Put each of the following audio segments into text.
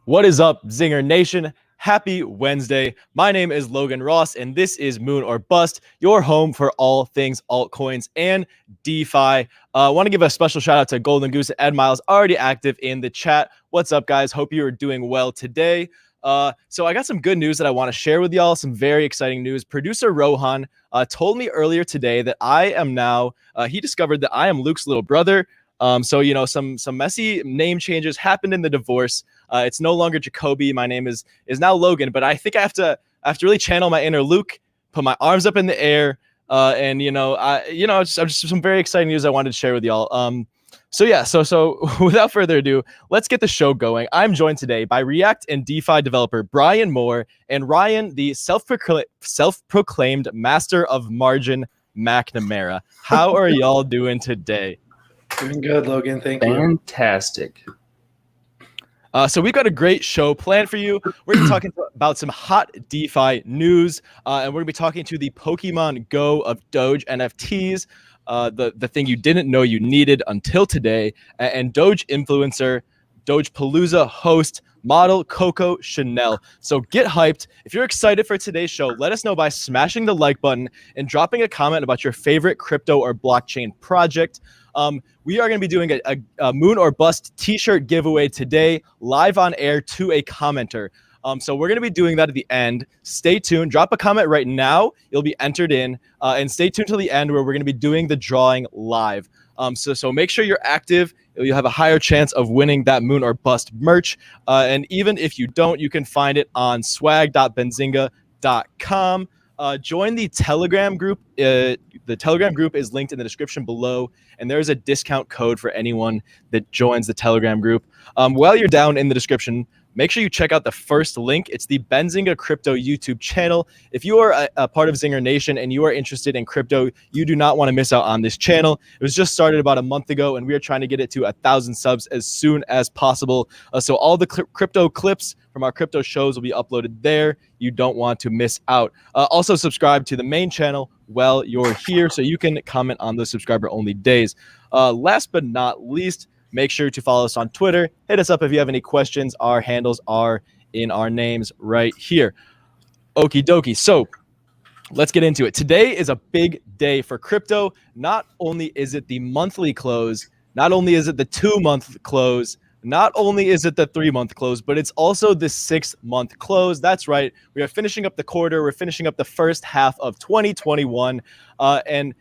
What is up, Zinger Nation? Happy Wednesday. My name is Logan Ross, and this is Moon or Bust, your home for all things altcoins and DeFi. I want to give a special shout out to Golden Goose and Ed Miles, already active in the chat. What's up, guys? Hope you are doing well today. So I got some good news that I want to share with y'all, some very exciting news. Producer Rohan told me earlier today that I am now, he discovered that I am Luke's little brother. So, you know, some messy name changes happened in the divorce. It's no longer Jacoby. My name is now Logan, but I think I have to really channel my inner Luke, put my arms up in the air, and just some very exciting news I wanted to share with y'all. So without further ado, let's get the show going. I'm joined today by React and DeFi developer Brian Moir and Ryan, the self-proclaimed master of margin, McNamara. How are y'all doing today? Doing good, Logan. Thank you. Fantastic. So we've got a great show planned for you. We're going to be talking about some hot DeFi news, and we're going to be talking to the Pokemon Go of Doge NFTs, the thing you didn't know you needed until today, and Doge influencer, Dogepalooza host, model CocoChanel. So get hyped. If you're excited for today's show, let us know by smashing the like button and dropping a comment about your favorite crypto or blockchain project. We are going to be doing a Moon or Bust t-shirt giveaway today, live on air to a commenter. So we're going to be doing that at the end. Stay tuned. Drop a comment right now. You'll be entered in. And stay tuned till the end where we're going to be doing the drawing live. So make sure you're active. You'll have a higher chance of winning that Moon or Bust merch. And even if you don't, you can find it on swag.benzinga.com. Join the Telegram group. The Telegram group is linked in the description below, and there's a discount code for anyone that joins the Telegram group. While you're down in the description, make sure you check out the first link. It's the Benzinga Crypto YouTube channel. If you are a part of Zinger Nation and you are interested in crypto, you do not want to miss out on this channel. It was just started about a month ago, and we are trying to get it to 1,000 subs as soon as possible. So all the crypto clips from our crypto shows will be uploaded there. You don't want to miss out. Also subscribe to the main channel while you're here so you can comment on those subscriber-only days. Last but not least, make sure to follow us on Twitter. Hit us up if you have any questions. Our handles are in our names right here. Okie dokie. So let's get into it. Today is a big day for crypto. Not only is it the monthly close, not only is it the 2-month close, not only is it the 3-month close, but it's also the 6-month close. That's right. We are finishing up the quarter. We're finishing up the first half of 2021. And,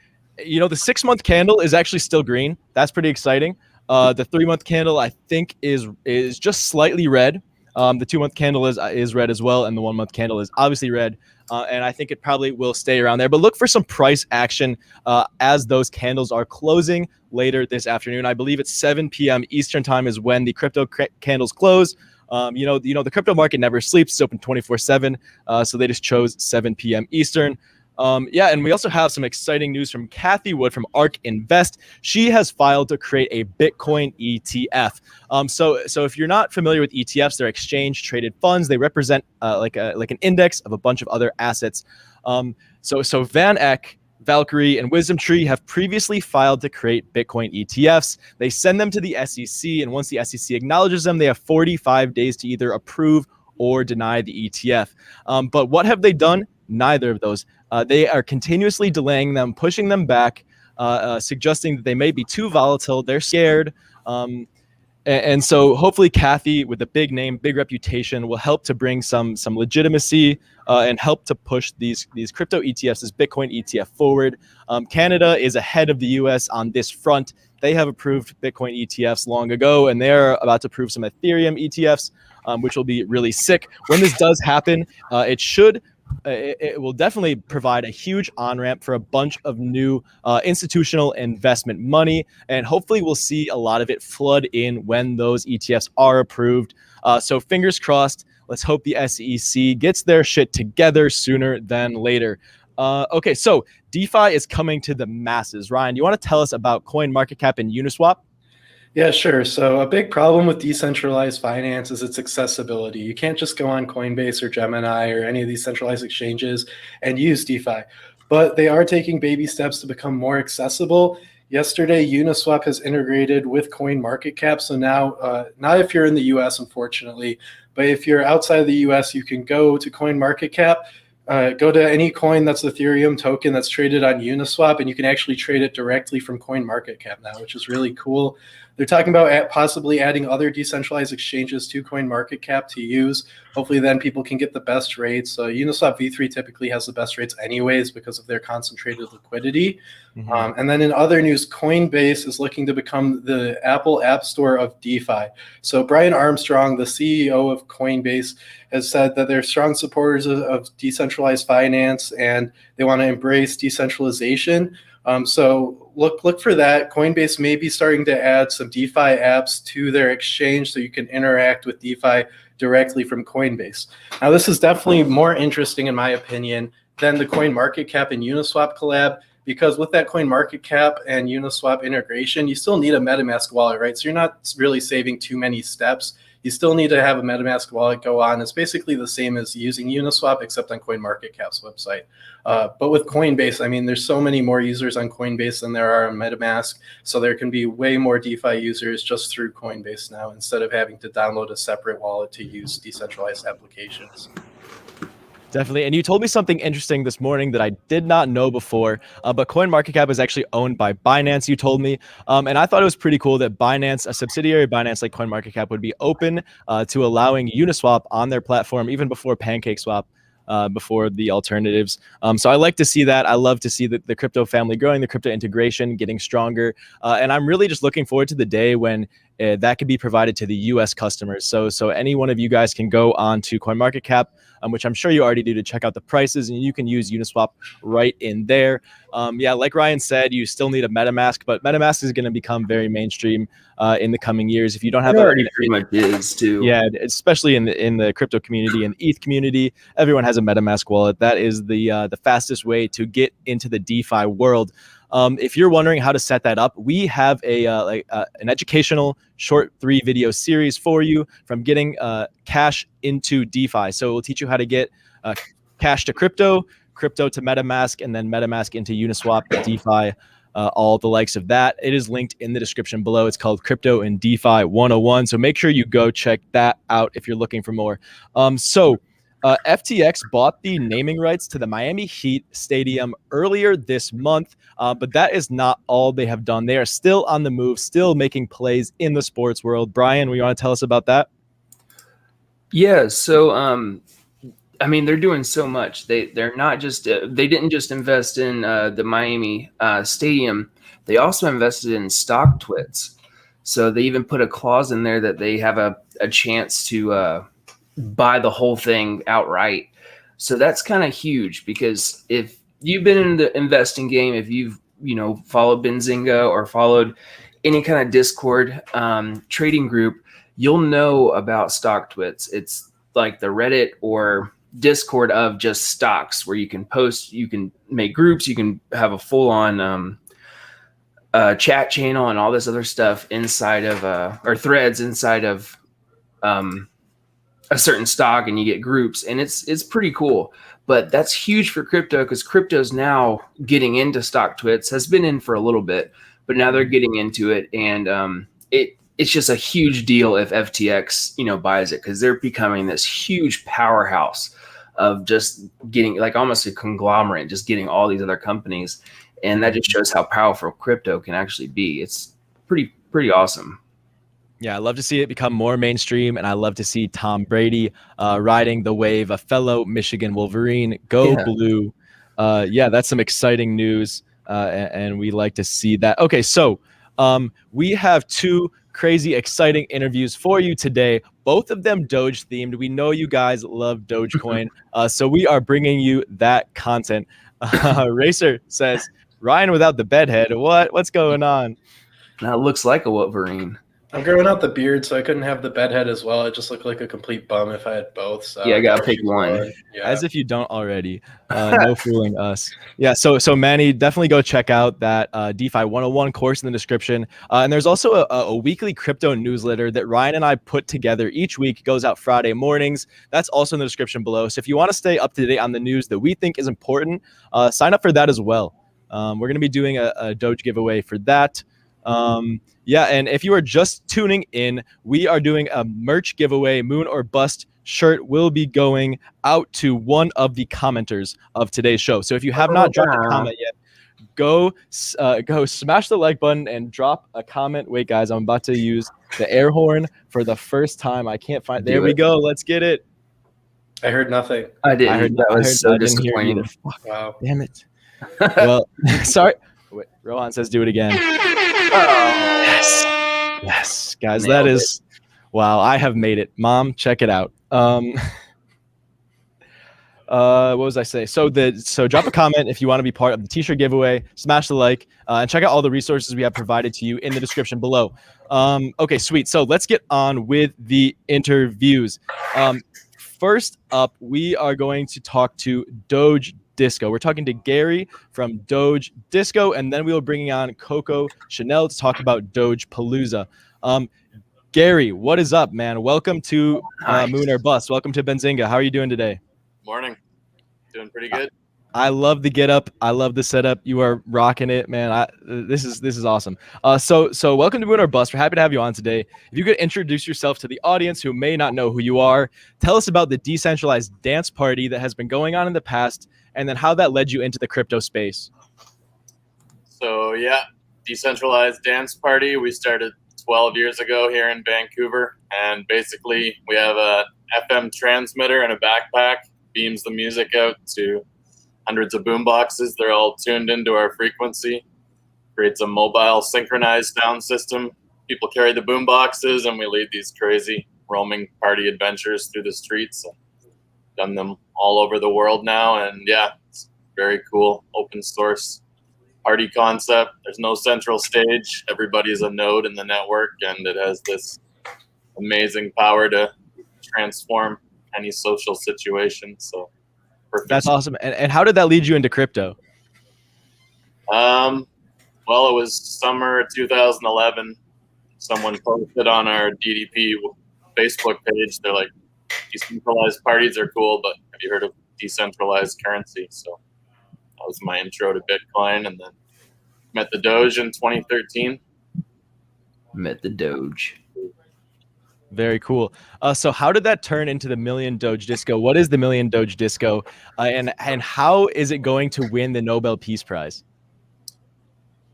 you know, the 6-month candle is actually still green. That's pretty exciting. The 3-month candle, I think, is just slightly red. The 2-month candle is red as well, and the 1-month candle is obviously red. And I think it probably will stay around there. But look for some price action as those candles are closing later this afternoon. I believe it's 7 p.m. Eastern time is when the crypto candles close. The crypto market never sleeps. It's open 24/7. So they just chose 7 p.m. Eastern. And we also have some exciting news from Kathy Wood from ARK Invest. She has filed to create a Bitcoin ETF. So if you're not familiar with ETFs, they're exchange traded funds. They represent like an index of a bunch of other assets. So Van Eck, Valkyrie, and Wisdom Tree have previously filed to create Bitcoin ETFs. They send them to the SEC, and once the SEC acknowledges them, they have 45 days to either approve or deny the ETF. But what have they done? Neither of those. They are continuously delaying them, pushing them back, suggesting that they may be too volatile. They're scared. And so hopefully Kathy, with a big name, big reputation, will help to bring some legitimacy and help to push these crypto ETFs, this Bitcoin ETF forward. Canada is ahead of the US on this front. They have approved Bitcoin ETFs long ago, and they're about to approve some Ethereum ETFs, which will be really sick. When this does happen, it will definitely provide a huge on-ramp for a bunch of new institutional investment money, and hopefully we'll see a lot of it flood in when those ETFs are approved. So fingers crossed. Let's hope the SEC gets their shit together sooner than later. Okay, so DeFi is coming to the masses. Ryan, you want to tell us about CoinMarketCap and Uniswap? Yeah, sure. So a big problem with decentralized finance is its accessibility. You can't just go on Coinbase or Gemini or any of these centralized exchanges and use DeFi, but they are taking baby steps to become more accessible. Yesterday, Uniswap has integrated with CoinMarketCap. So now, not if you're in the US, unfortunately, But if you're outside of the US, you can go to CoinMarketCap, go to any coin that's Ethereum token that's traded on Uniswap, and you can actually trade it directly from CoinMarketCap now, which is really cool. They're talking about possibly adding other decentralized exchanges to CoinMarketCap to use. Hopefully then people can get the best rates. Uniswap V3 typically has the best rates anyways because of their concentrated liquidity. And then in other news, Coinbase is looking to become the Apple App Store of DeFi. So Brian Armstrong, the CEO of Coinbase, has said that they're strong supporters of decentralized finance and they want to embrace decentralization. So look for that. Coinbase may be starting to add some DeFi apps to their exchange so you can interact with DeFi directly from Coinbase. Now, this is definitely more interesting, in my opinion, than the CoinMarketCap and Uniswap collab, because with that CoinMarketCap and Uniswap integration, you still need a MetaMask wallet, right? So you're not really saving too many steps. You still need to have a MetaMask wallet go on. It's basically the same as using Uniswap, except on CoinMarketCap's website. But with Coinbase, I mean, there's so many more users on Coinbase than there are on MetaMask. So there can be way more DeFi users just through Coinbase now, instead of having to download a separate wallet to use decentralized applications. Definitely. And you told me something interesting this morning that I did not know before, but CoinMarketCap is actually owned by Binance, you told me. And I thought it was pretty cool that Binance, a subsidiary of Binance like CoinMarketCap, would be open to allowing Uniswap on their platform even before PancakeSwap, before the alternatives. So I like to see that. I love to see the crypto family growing, the crypto integration getting stronger. And I'm really just looking forward to the day when that could be provided to the US customers. So any one of you guys can go on to CoinMarketCap, which I'm sure you already do, to check out the prices, and you can use Uniswap right in there. Yeah, like Ryan said, you still need a MetaMask, but MetaMask is going to become very mainstream in the coming years. If you don't have, it already pretty much is too. Yeah, especially in the crypto community and ETH community, everyone has a MetaMask wallet. That is the fastest way to get into the DeFi world. If you're wondering how to set that up, we have an educational short 3-video series for you, from getting cash into DeFi. So we'll teach you how to get cash to crypto to MetaMask, and then MetaMask into Uniswap, DeFi, all the likes of that. It is linked in the description below. It's called Crypto and DeFi 101. So make sure you go check that out if you're looking for more. FTX bought the naming rights to the Miami Heat Stadium earlier this month, but that is not all they have done. They are still on the move, still making plays in the sports world. Brian, you want to tell us about that? Yeah, so I mean, they're doing so much. They're not just they didn't just invest in the Miami Stadium. They also invested in StockTwits. So they even put a clause in there that they have a chance to buy the whole thing outright. So that's kind of huge, because if you've been in the investing game, if you've followed Benzinga or followed any kind of Discord trading group, you'll know about StockTwits. It's like the Reddit or Discord of just stocks, where you can post, you can make groups, you can have a full-on chat channel and all this other stuff inside of or threads inside of a certain stock, and you get groups, and it's pretty cool. But that's huge for crypto, because crypto's now getting into StockTwits, has been in for a little bit, but now they're getting into it, and it's just a huge deal if FTX buys it, because they're becoming this huge powerhouse of just getting, like, almost a conglomerate, just getting all these other companies, and that just shows how powerful crypto can actually be. It's pretty awesome. Yeah, I love to see it become more mainstream, and I love to see Tom Brady riding the wave, a fellow Michigan Wolverine. Go Blue. Yeah, that's some exciting news, and we like to see that. Okay, so we have 2 crazy, exciting interviews for you today, both of them Doge themed. We know you guys love Dogecoin, so we are bringing you that content. Racer says, Ryan without the bedhead. What's going on? That looks like a Wolverine. I'm growing out the beard, so I couldn't have the bedhead as well. It just looked like a complete bum if I had both. So yeah, I gotta pick one. Yeah. As if you don't already. No fooling us. Yeah, so Manny, definitely go check out that DeFi 101 course in the description. And there's also a weekly crypto newsletter that Ryan and I put together each week. It goes out Friday mornings. That's also in the description below. So if you want to stay up to date on the news that we think is important, sign up for that as well. We're going to be doing a Doge giveaway for that. Yeah, and if you are just tuning in, we are doing a merch giveaway, Moon or Bust shirt will be going out to one of the commenters of today's show. So if you have not dropped a comment yet, go smash the like button and drop a comment. Wait, guys, I'm about to use the air horn for the first time. I can't find. There we go. Let's get it. I heard nothing. I didn't. That was so disappointing. Wow. Damn it. Well, sorry. Wait, Rohan says do it again. Yes, guys, that is. Wow, I have made it. Mom, check it out. What was I say? So drop a comment if you want to be part of the t-shirt giveaway, smash the like, and check out all the resources we have provided to you in the description below. Okay, sweet. So let's get on with the interviews. First up, we are going to talk to Doge Disco. We're talking to Gary from Doge Disco, and then we will bring on CocoChanel to talk about Dogepalooza. Gary, what is up, man? Welcome to Moon or Bust. Welcome to Benzinga. How are you doing today? Morning. Doing pretty good. I love the get up. I love the setup. You are rocking it, man. This is awesome. So welcome to Moon or Bust. We're happy to have you on today. If you could introduce yourself to the audience who may not know who you are, tell us about the decentralized dance party that has been going on in the past, and then how that led you into the crypto space. So yeah, decentralized dance party. We started 12 years ago here in Vancouver, and basically we have a FM transmitter and a backpack, beams the music out to hundreds of boom boxes. They're all tuned into our frequency, creates a mobile synchronized sound system. People carry the boom boxes, and we lead these crazy roaming party adventures through the streets. Done them all over the world now, and yeah, it's very cool, open source party concept. There's no central stage. Everybody is a node in the network, and it has this amazing power to transform any social situation. So perfect. That's awesome. And how did that lead you into crypto? Well, it was summer 2011. Someone posted on our DDP Facebook page. They're like, decentralized parties are cool, but have you heard of decentralized currency? So that was my intro to Bitcoin, and then met the Doge in 2013. Met the Doge. Very cool. So how did that turn into the Million Doge Disco? What is the Million Doge Disco, and how is it going to win the Nobel Peace Prize?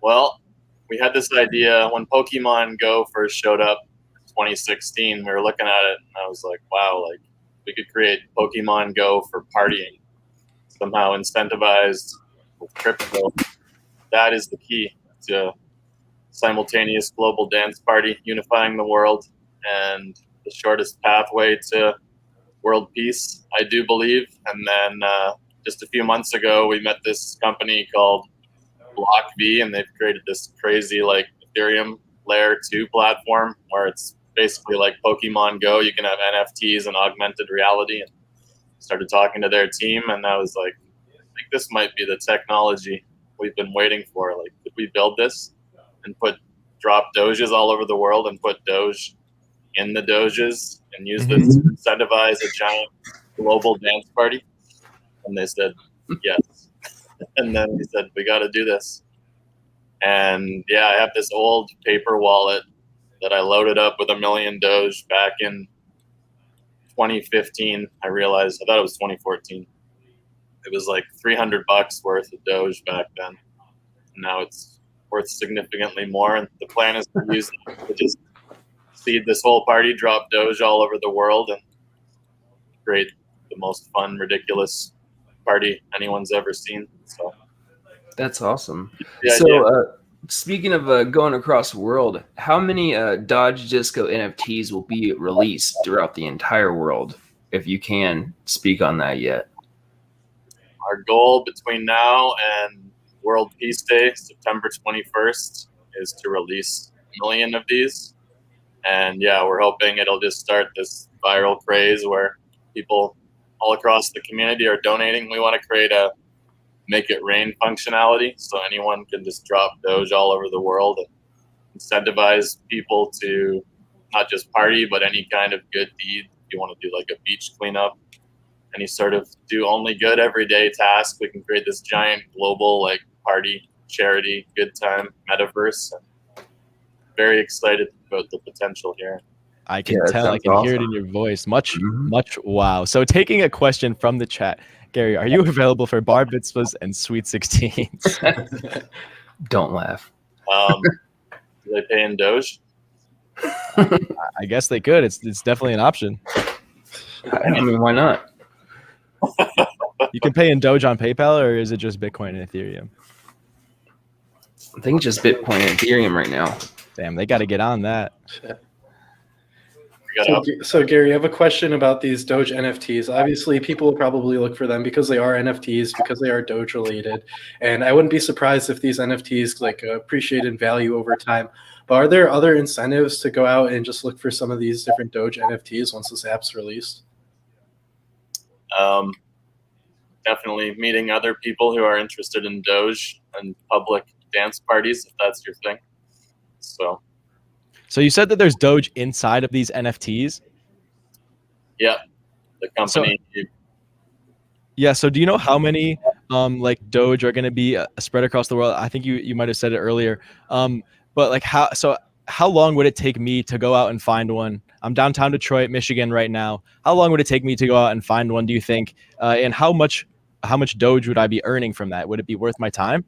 Well, we had this idea when Pokemon Go first showed up in 2016. We were looking at it, and I was like, wow, like we could create Pokemon Go for partying, somehow incentivized with crypto. That is the key to simultaneous global dance party, unifying the world, and the shortest pathway to world peace, I do believe. And then just a few months ago, we met this company called BlockV, and they've created this crazy like Ethereum layer 2 platform where it's basically like Pokemon Go. You can have NFTs and augmented reality. And started talking to their team, and I was like, I think this might be the technology we've been waiting for. Like, could we build this and drop Doges all over the world and put Doge in the Doges and use this to incentivize a giant global dance party? And they said yes. And then we said, we got to do this. And yeah, I have this old paper wallet that I loaded up with 1 million Doge back in 2015. I realized, I thought it was 2014. It was like $300 worth of Doge back then. Now it's worth significantly more. And the plan is to use it to just seed this whole party, drop Doge all over the world, and create the most fun, ridiculous party anyone's ever seen. So that's awesome. Yeah, so speaking of going across the world, how many Doge Disco NFTs will be released throughout the entire world, if you can speak on that yet? Our goal between now and World Peace Day, September 21st, is to release 1 million of these. And yeah, we're hoping it'll just start this viral craze where people all across the community are donating. We want to create a make it rain functionality, so anyone can just drop Doge all over the world and incentivize people to not just party, but any kind of good deed. If you want to do like a beach cleanup, any sort of do only good everyday task, we can create this giant global like party, charity, good time metaverse. Very excited about the potential here. I can Yeah, that tell. I sounds can hear it awesome. in your voice. Much, Mhm. much wow. So taking a question from the chat, Gary, are you available for bar mitzvahs and sweet 16s? Don't laugh. Do they pay in Doge? I guess they could. It's definitely an option. I mean, why not? You can pay in Doge on PayPal, or is it just Bitcoin and Ethereum? I think it's just Bitcoin and Ethereum right now. Damn, they got to get on that. We got up. So Gary, I have a question about these Doge NFTs. Obviously, people will probably look for them because they are NFTs, because they are Doge related. And I wouldn't be surprised if these NFTs like appreciate in value over time. But are there other incentives to go out and just look for some of these different Doge NFTs once this app's released? Definitely meeting other people who are interested in Doge and public dance parties, if that's your thing. So you said that there's Doge inside of these NFTs. yeah, the company. Yeah. So do you know how many like Doge are going to be spread across the world? I think you might have said it earlier. But like how long would it take me to go out and find one? I'm downtown Detroit, Michigan right now. How long would it take me to go out and find one, do you think? And how much Doge would I be earning from that? Would it be worth my time?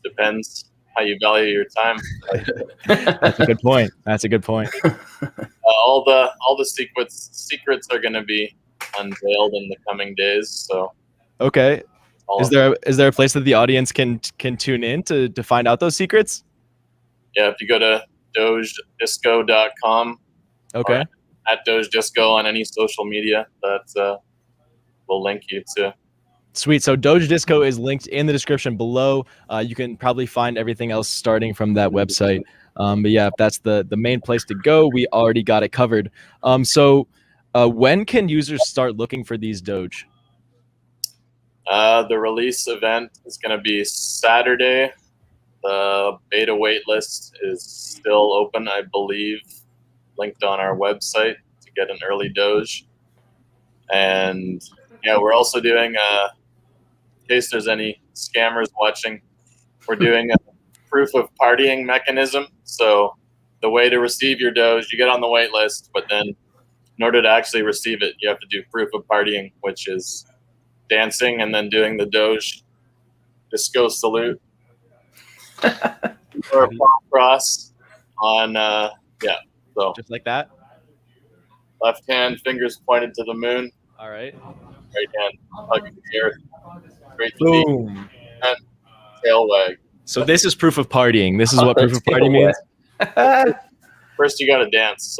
Depends how you value your time. That's a good point. That's a good point. All the secrets are going to be unveiled in the coming days. So Okay. Is there a place that the audience can tune in to find out those secrets? Yeah, if you go to dogedisco.com, Okay. at Doge Disco on any social media, that will link you to. Sweet. So Doge Disco is linked in the description below. You can probably find everything else starting from that website. But yeah, if that's the main place to go, we already got it covered. So when can users start looking for these Doge? The release event is going to be Saturday. The beta waitlist is still open, I believe, linked on our website to get an early Doge. And yeah, we're also doing, in case there's any scammers watching, we're doing a proof of partying mechanism. So the way to receive your Doge, you get on the wait list, but then in order to actually receive it, you have to do proof of partying, which is dancing and then doing the Doge Disco salute or a palm cross on, so Just like that? left hand, fingers pointed to the moon, All right. right hand hugging the earth, straight to the Boom. and tail wag. So this is proof of partying. This is what proof of party means. First, you got to dance.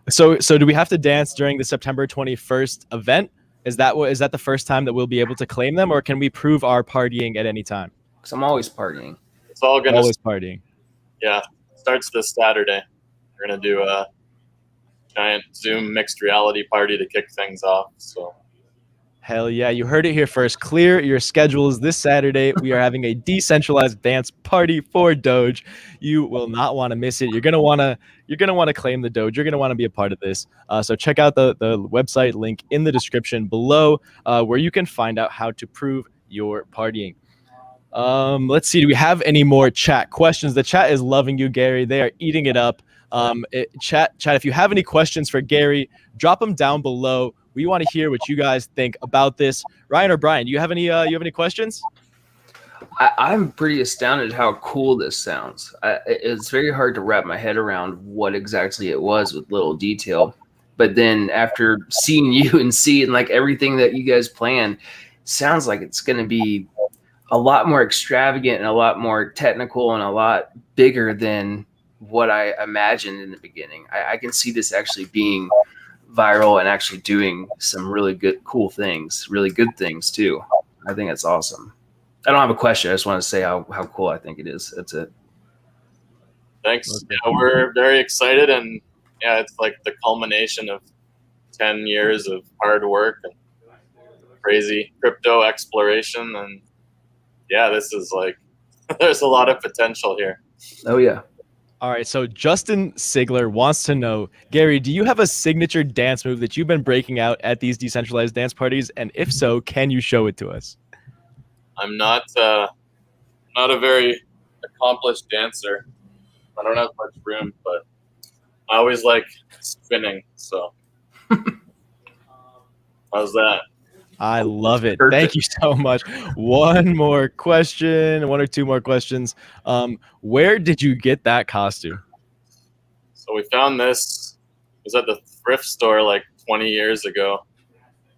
So do we have to dance during the September 21st event? Is that the first time that we'll be able to claim them, or can we prove our partying at any time? Because I'm always partying. It's all going Always to, partying. yeah, starts this Saturday. We're going to do a giant Zoom mixed reality party to kick things off. So Hell yeah, you heard it here first. Clear your schedules this Saturday. We are having a decentralized dance party for Doge. You will not want to miss it. You're gonna want to claim the Doge. You're gonna want to be a part of this. So check out the website link in the description below, where you can find out how to prove your partying. Let's see. Do we have any more chat questions? The chat is loving you, Gary. They are eating it up. Chat. If you have any questions for Gary, drop them down below. We want to hear what you guys think about this. Ryan or Brian, do you have any questions? I'm pretty astounded how cool this sounds. It's very hard to wrap my head around what exactly it was with little detail. But then after seeing you and seeing like everything that you guys plan, sounds like it's going to be a lot more extravagant and a lot more technical and a lot bigger than what I imagined in the beginning. I can see this actually being viral and actually doing some really good, cool things, really good things too. I think it's awesome. I don't have a question. I just want to say how cool I think it is. That's it. thanks. Yeah, we're very excited, and yeah, it's like the culmination of 10 years of hard work and crazy crypto exploration. And yeah, this is like, there's a lot of potential here. Oh yeah. All right, so Justin Sigler wants to know, Gary, do you have a signature dance move that you've been breaking out at these decentralized dance parties? And if so, can you show it to us? I'm not a very accomplished dancer. I don't have much room, but I always like spinning. So how's that? I love it. Perfect. Thank you so much. One or two more questions. Where did you get that costume? So we found this. It was at the thrift store like 20 years ago.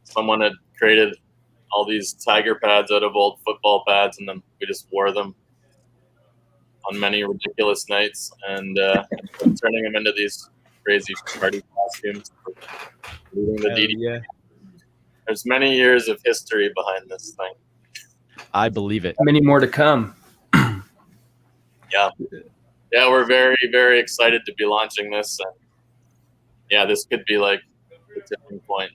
Someone had created all these tiger pads out of old football pads, and then we just wore them on many ridiculous nights, and turning them into these crazy party costumes. Leading the Hell DD. yeah, There's many years of history behind this thing. I believe it. Many more to come. Yeah, we're very, very excited to be launching this, and yeah, this could be like the tipping point.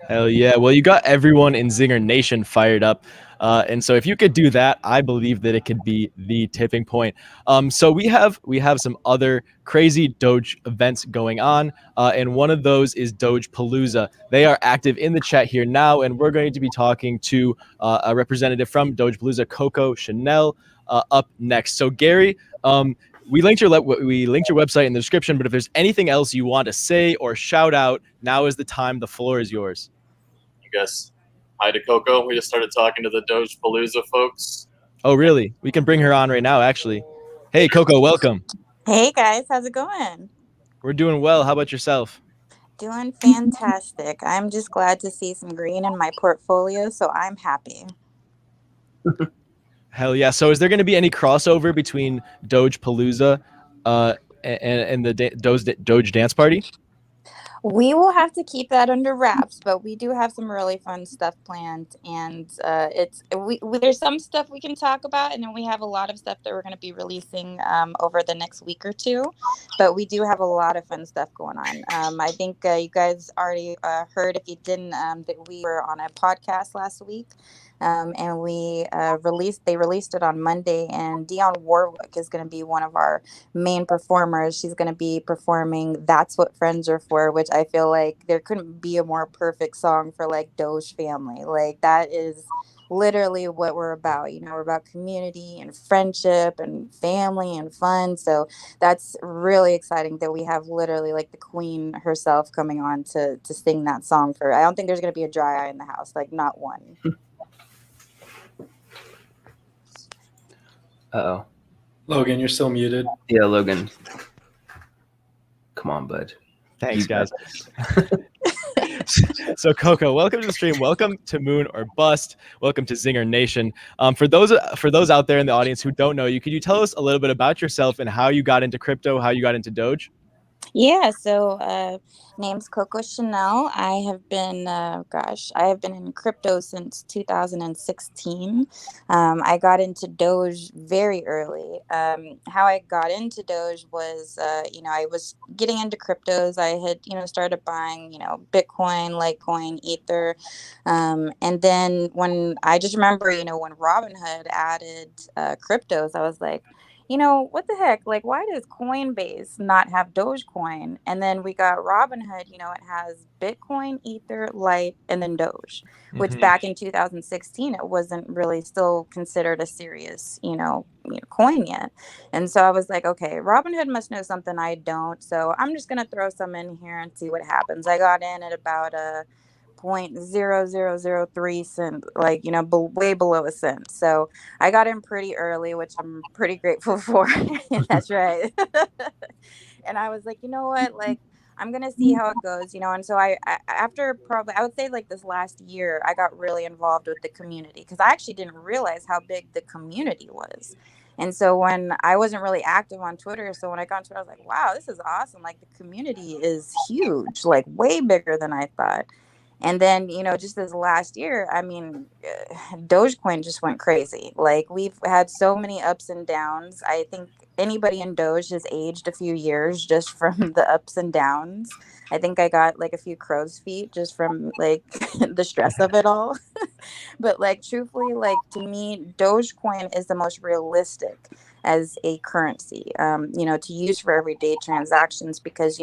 Hell yeah. Well, you got everyone in Zinger Nation fired up. And so if you could do that, I believe that it could be the tipping point. So we have some other crazy Doge events going on. And one of those is Dogepalooza. They are active in the chat here now. And we're going to be talking to a representative from Dogepalooza, CocoChanel, up next. So Gary, we linked your website in the description, but if there's anything else you want to say or shout out, now is the time. The floor is yours. I guess hi to Coco. We just started talking to the Dogepalooza folks. Oh, really? We can bring her on right now, actually. Hey, Coco, welcome. Hey guys, how's it going? We're doing well. How about yourself? Doing fantastic. I'm just glad to see some green in my portfolio, so I'm happy. Hell yeah. So is there going to be any crossover between Dogepalooza and the Doge dance party? We will have to keep that under wraps, but we do have some really fun stuff planned, and there's some stuff we can talk about, and then we have a lot of stuff that we're going to be releasing over the next week or two. But we do have a lot of fun stuff going on. I think you guys already heard, if you didn't, that we were on a podcast last week. And they released it on Monday, and Dionne Warwick is going to be one of our main performers. She's going to be performing That's What Friends Are For, which I feel like there couldn't be a more perfect song for like Doge family. Like that is literally what we're about. You know, we're about community and friendship and family and fun. So that's really exciting that we have literally like the queen herself coming on to sing that song for. I don't think there's going to be a dry eye in the house, like not one. Uh-oh. Logan, you're still muted. Yeah, Logan. Come on, bud. Thanks, guys. So, Coco, welcome to the stream. Welcome to Moon or Bust. Welcome to Zinger Nation. For those out there in the audience who don't know you, could you tell us a little bit about yourself and how you got into crypto, how you got into Doge? Yeah, so name's CocoChanel. I have been in crypto since 2016. I got into Doge very early. How I got into Doge was, I was getting into cryptos. I had, started buying, Bitcoin, Litecoin, Ether. And then when I just remember, when Robinhood added cryptos, I was like, what the heck? Like, why does Coinbase not have Dogecoin? And then we got Robinhood, it has Bitcoin, Ether, Lite, and then Doge, which back in 2016, it wasn't really still considered a serious, coin yet. And so I was like, okay, Robinhood must know something I don't. So I'm just going to throw some in here and see what happens. I got in at about 0.0003 cent, like way below a cent. So I got in pretty early, which I'm pretty grateful for. That's right. And I was like, you know what, like I'm gonna see how it goes, and so I after probably I would say like this last year I got really involved with the community, because I actually didn't realize how big the community was. And so when I wasn't really active on Twitter, so when I got on Twitter, I was like, wow, this is awesome. Like the community is huge, like way bigger than I thought. And then, just this last year, I mean, Dogecoin just went crazy. Like we've had so many ups and downs. I think anybody in Doge has aged a few years just from the ups and downs. I think I got like a few crow's feet just from like the stress of it all. But like truthfully, like to me, Dogecoin is the most realistic. as a currency, to use for everyday transactions, because,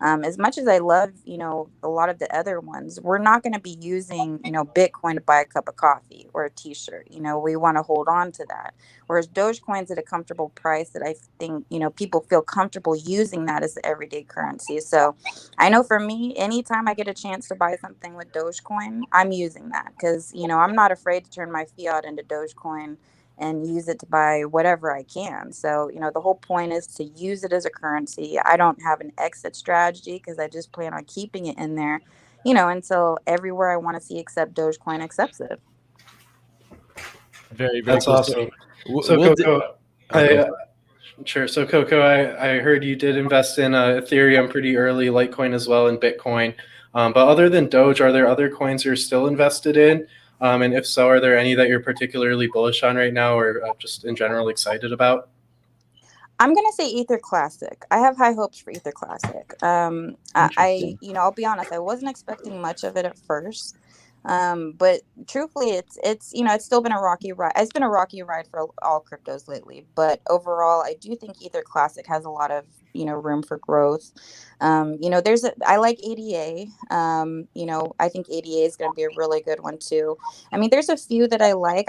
as much as I love, a lot of the other ones, we're not going to be using, Bitcoin to buy a cup of coffee or a t-shirt. We want to hold on to that. Whereas Dogecoin's at a comfortable price that I think, people feel comfortable using that as the everyday currency. So I know for me, anytime I get a chance to buy something with Dogecoin, I'm using that because, I'm not afraid to turn my fiat into Dogecoin and use it to buy whatever I can. So, the whole point is to use it as a currency. I don't have an exit strategy because I just plan on keeping it in there, until everywhere I want to see except Dogecoin accepts it. Very, very That's cool. awesome. So we'll Coco, sure. So Coco, I heard you did invest in Ethereum pretty early, Litecoin as well, and Bitcoin. But other than Doge, are there other coins you're still invested in? And if so, are there any that you're particularly bullish on right now, or just in general excited about? I'm gonna say Ether Classic. I have high hopes for Ether Classic. I'll be honest, I wasn't expecting much of it at first. But truthfully, it's still been a rocky ride. It's been a rocky ride for all cryptos lately. But overall, I do think Ether Classic has a lot of room for growth. I like ADA. I think ADA is going to be a really good one too. I mean, there's a few that I like.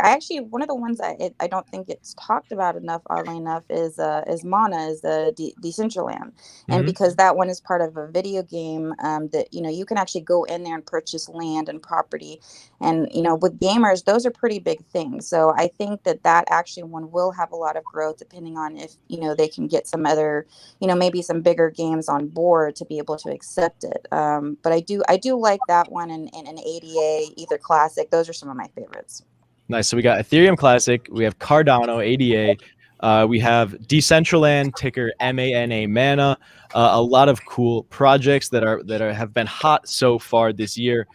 One of the ones I don't think it's talked about enough, oddly enough, is Mana, is the Decentraland, and because that one is part of a video game, that you can actually go in there and purchase land and property, and with gamers, those are pretty big things. So I think that actually one will have a lot of growth, depending on if they can get some other maybe some bigger games on board to be able to accept it. But I do like that one, and ADA, Ether Classic. Those are some of my favorites. Nice. So we got Ethereum Classic, we have Cardano, ADA, we have Decentraland, ticker Mana. A lot of cool projects that have been hot so far this year.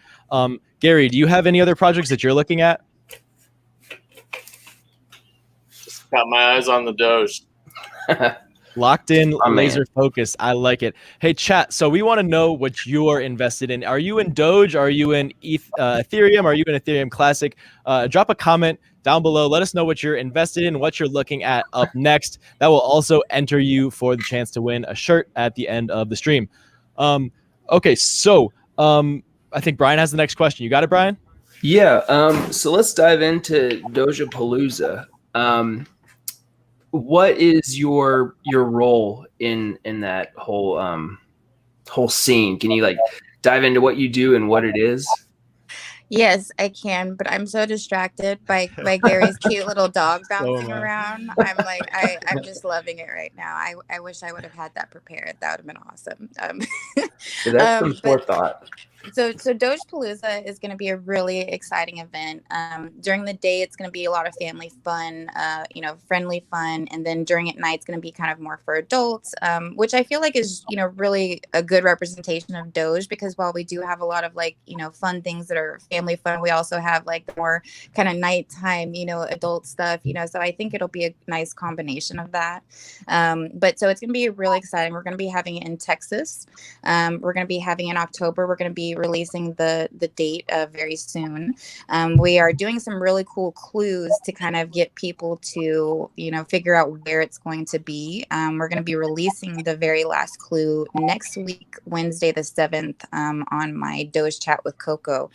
Gary, do you have any other projects that you're looking at? Just got my eyes on the Doge. Locked in, laser focused. I like it. Hey, chat. So we want to know what you're invested in. Are you in Doge? Are you in Ethereum? Are you in Ethereum Classic? Drop a comment down below. Let us know what you're invested in, what you're looking at up next. That will also enter you for the chance to win a shirt at the end of the stream. Okay, so I think Brian has the next question. You got it, Brian? Yeah. So let's dive into Dogepalooza. What is your role in that whole scene? Can you dive into what you do and what it is? Yes, I can, but I'm so distracted by Gary's cute little dog bouncing around. I'm just loving it right now. I wish I would have had that prepared. That would have been awesome. That's some forethought. So Dogepalooza is going to be a really exciting event. During the day, it's going to be a lot of family fun, friendly fun. And then during at night, it's going to be kind of more for adults, which I feel like is, really a good representation of Doge, because while we do have a lot of fun things that are family fun, we also have the more kind of nighttime, adult stuff, so I think it'll be a nice combination of that. But so it's going to be really exciting. We're going to be having it in Texas. We're going to be having it in October. We're going to be releasing the date very soon. We are doing some really cool clues to kind of get people to figure out where it's going to be. We're going to be releasing the very last clue next week, Wednesday the 7th, on my Doge chat with Coco.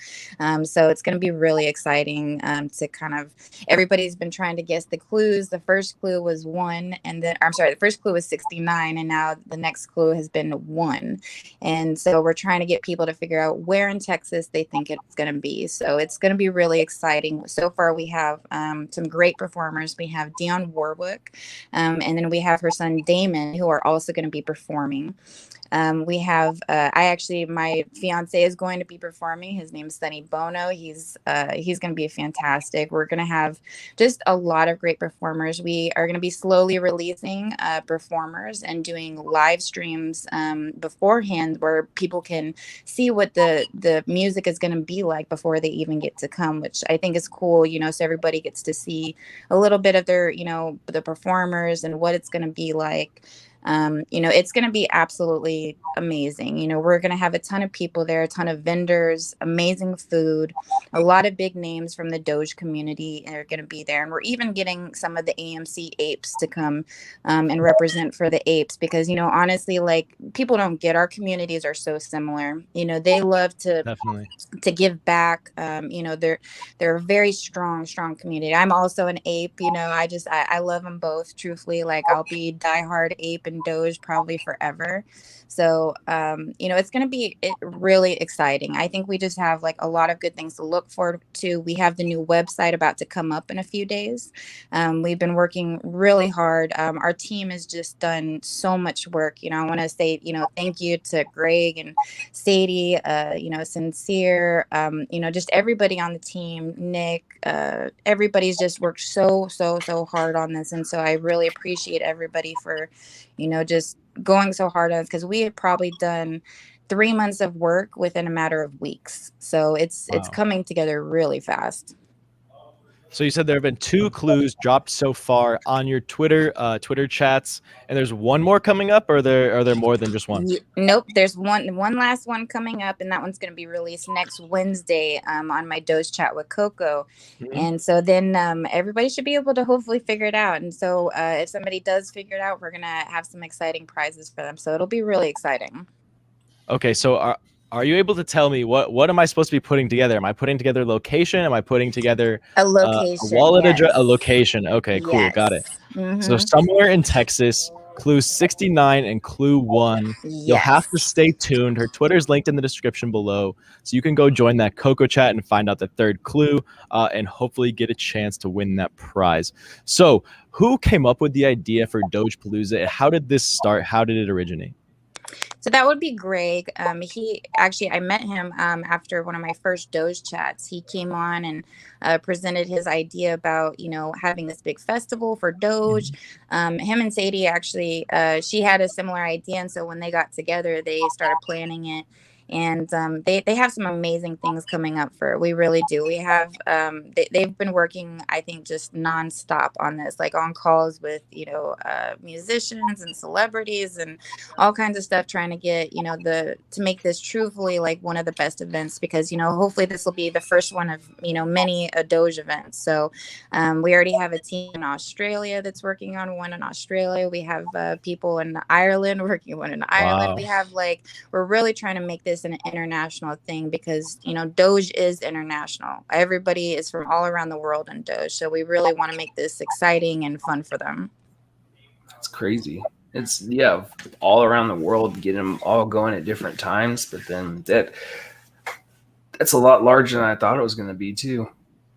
So it's going to be really exciting to kind of, everybody's been trying to guess the clues. The first clue was 1, and then the first clue was 69, and now the next clue has been 1. And so we're trying to get people to figure out where in Texas they think it's going to be. So it's going to be really exciting. So far, we have some great performers. We have Dionne Warwick, and then we have her son Damon, who are also going to be performing. We have my fiance is going to be performing. His name's Sonny Bono. He's going to be fantastic. We're going to have just a lot of great performers. We are going to be slowly releasing performers and doing live streams beforehand, where people can see what the music is going to be like before they even get to come, which I think is cool, so everybody gets to see a little bit of their, the performers and what it's going to be like. It's going to be absolutely amazing. We're going to have a ton of people there, a ton of vendors, amazing food, a lot of big names from the Doge community are going to be there. And we're even getting some of the AMC apes to come and represent for the apes because, honestly, like people don't get our communities are so similar. They love to Definitely. to give back. They're a very strong community. I'm also an ape. I love them both. Truthfully, like I'll be diehard ape and Doge probably forever. So it's going to be really exciting. I think we just have like a lot of good things to look forward to. We have the new website about to come up in a few days. We've been working really hard. Our team has just done so much work. I want to say thank you to Greg and Sadie, Sincere, just everybody on the team, Nick, everybody's just worked so hard on this. And so I really appreciate everybody for, just going so hard on this because we had probably done 3 months of work within a matter of weeks. So it's coming together really fast. So you said there have been 2 clues dropped so far on your Twitter chats, and there's one more coming up, or are there more than just one? Nope, there's one last one coming up, and that one's going to be released next Wednesday on my Doge chat with Coco. Mm-hmm. And so then everybody should be able to hopefully figure it out. And so if somebody does figure it out, we're going to have some exciting prizes for them. So it'll be really exciting. Okay, so are you able to tell me what am I supposed to be putting together? Am I putting together location? Am I putting together a location, a wallet yes. address, a location? Okay, cool, Yes. got it. Mm-hmm. So somewhere in Texas, clue 69 and clue 1. Yes. You'll have to stay tuned. Her Twitter's linked in the description below, so you can go join that Coco chat and find out the 3rd clue, and hopefully get a chance to win that prize. So, who came up with the idea for Dogepalooza? How did this start? How did it originate? So that would be Greg. I met him after one of my first Doge chats. He came on and presented his idea about, having this big festival for Doge. Him and Sadie actually, she had a similar idea. And so when they got together, they started planning it. And they have some amazing things coming up we really do. We have, they've been working, I think, just nonstop on this, like on calls with, musicians and celebrities and all kinds of stuff, trying to get, to make this truthfully like one of the best events because, hopefully this will be the first one of, many Doge events. So we already have a team in Australia that's working on one in Australia. We have people in Ireland working on one in Ireland. Wow. We have we're really trying to make this an international thing because Doge is international. Everybody is from all around the world in Doge, so we really want to make this exciting and fun for them. That's crazy. It's all around the world, get them all going at different times, but then that's a lot larger than I thought it was going to be too.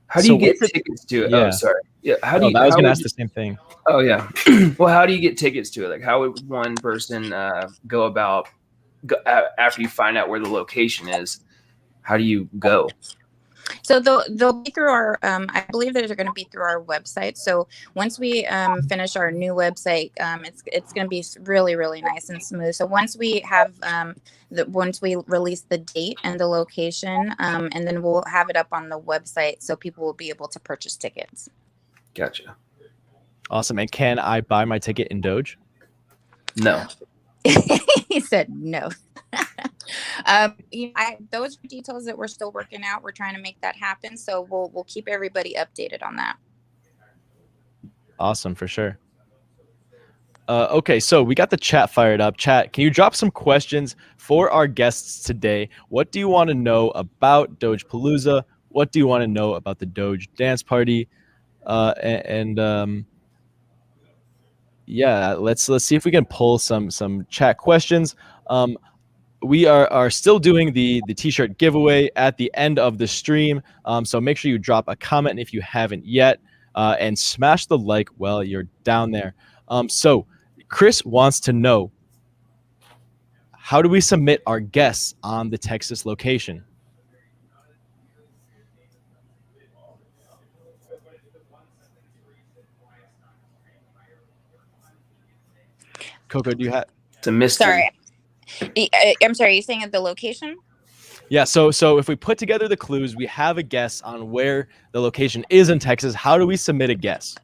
How do you get tickets to it? Yeah. Oh, sorry. Yeah. I was going to ask the same thing. Oh yeah. Well, how do you get tickets to it? Like, how would one person go about after you find out where the location is? How do you go? So they'll be through our, I believe that they're going to be through our website. So once we finish our new website, it's going to be really, really nice and smooth. So once we have, once we release the date and the location, and then we'll have it up on the website so people will be able to purchase tickets. Gotcha. Awesome. And can I buy my ticket in Doge? No. He said no. Those are details that we're still working out. We're trying to make that happen. So we'll keep everybody updated on that. Awesome, for sure. Okay, so we got the chat fired up. Chat, can you drop some questions for our guests today? What do you want to know about Dogepalooza? What do you want to know about the Doge dance party? Yeah, let's see if we can pull some chat questions. We are still doing the t-shirt giveaway at the end of the stream, so make sure you drop a comment if you haven't yet, and smash the like while you're down there. So Chris wants to know, how do we submit our guests on the Texas location? Coco, do you have? It's a mystery. Sorry. I'm sorry, are you saying at the location? Yeah, so if we put together the clues, we have a guess on where the location is in Texas. How do we submit a guess?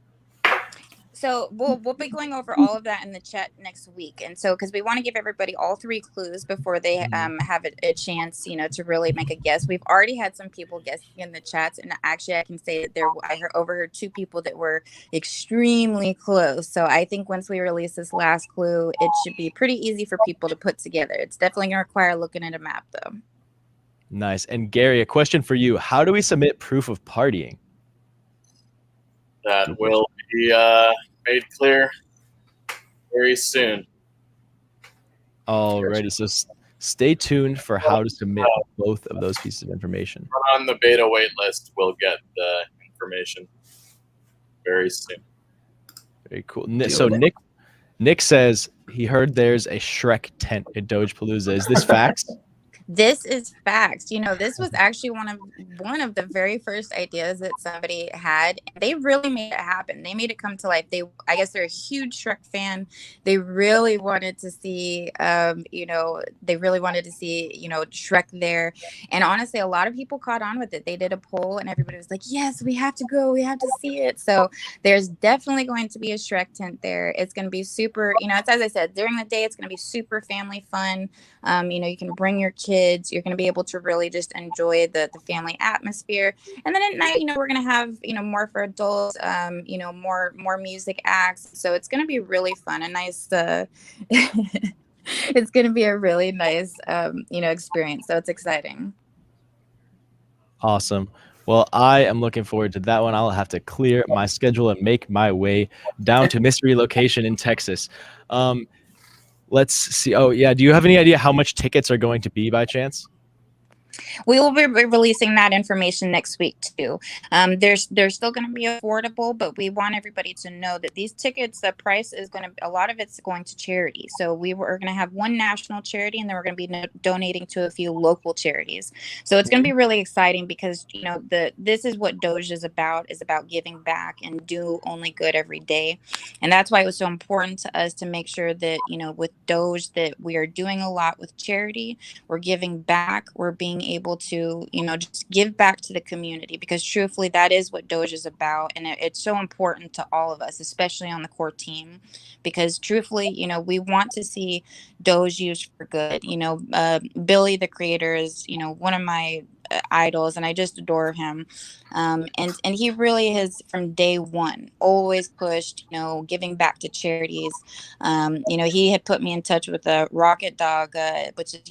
So we'll be going over all of that in the chat next week, and so because we want to give everybody all three clues before they have a chance, to really make a guess. We've already had some people guessing in the chats, and actually I can say that I overheard two people that were extremely close. So I think once we release this last clue, it should be pretty easy for people to put together. It's definitely going to require looking at a map, though. Nice. And Gary, a question for you: how do we submit proof of partying? That will be made clear very soon. Alrighty, so stay tuned for how to submit both of those pieces of information. On the beta wait list, we'll get the information very soon. Very cool. So Nick says he heard there's a Shrek tent at Dogepalooza. Is this facts? This is facts. This was actually one of the very first ideas that somebody had. They really made it happen. They made it come to life. I guess they're a huge Shrek fan. They really wanted to see, Shrek there. And honestly, a lot of people caught on with it. They did a poll and everybody was like, yes, we have to go. We have to see it. So there's definitely going to be a Shrek tent there. It's going to be super, it's, as I said, during the day, it's going to be super family fun. You can bring your kids. You're going to be able to really just enjoy the family atmosphere. And then at night, we're going to have, more for adults, more music acts. So it's going to be really fun. A nice, it's going to be a really nice, experience. So it's exciting. Awesome. Well, I am looking forward to that one. I'll have to clear my schedule and make my way down to mystery location in Texas. Let's see. Oh, yeah. Do you have any idea how much tickets are going to be by chance? We will be releasing that information next week too. They're still going to be affordable, but we want everybody to know that these tickets, the price is going to, a lot of it's going to charity. So we're going to have one national charity, and then we're going to be donating to a few local charities. So it's going to be really exciting because this is what Doge is about giving back and do only good every day. And that's why it was so important to us to make sure that with Doge that we are doing a lot with charity. We're giving back. We're being able to just give back to the community, because truthfully that is what Doge is about, and it's so important to all of us, especially on the core team, because truthfully we want to see Doge used for good. Billy the creator is one of my idols, and I just adore him, and he really has from day one always pushed giving back to charities. He had put me in touch with a Rocket Dog, which is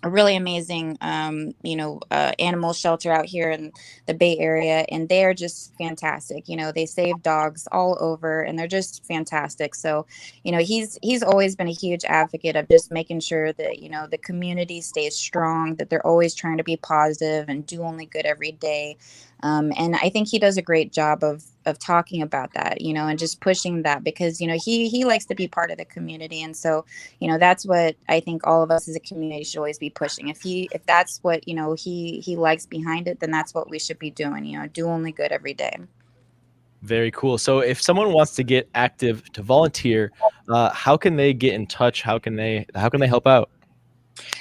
a really amazing, animal shelter out here in the Bay Area. And they are just fantastic. They save dogs all over, and they're just fantastic. So, he's always been a huge advocate of just making sure that, the community stays strong, that they're always trying to be positive and do only good every day. And I think he does a great job of talking about that, and just pushing that, because, he likes to be part of the community. And so, that's what I think all of us as a community should always be pushing. If that's what, he likes behind it, then that's what we should be doing, do only good every day. Very cool. So if someone wants to get active, to volunteer, how can they get in touch? How can they help out?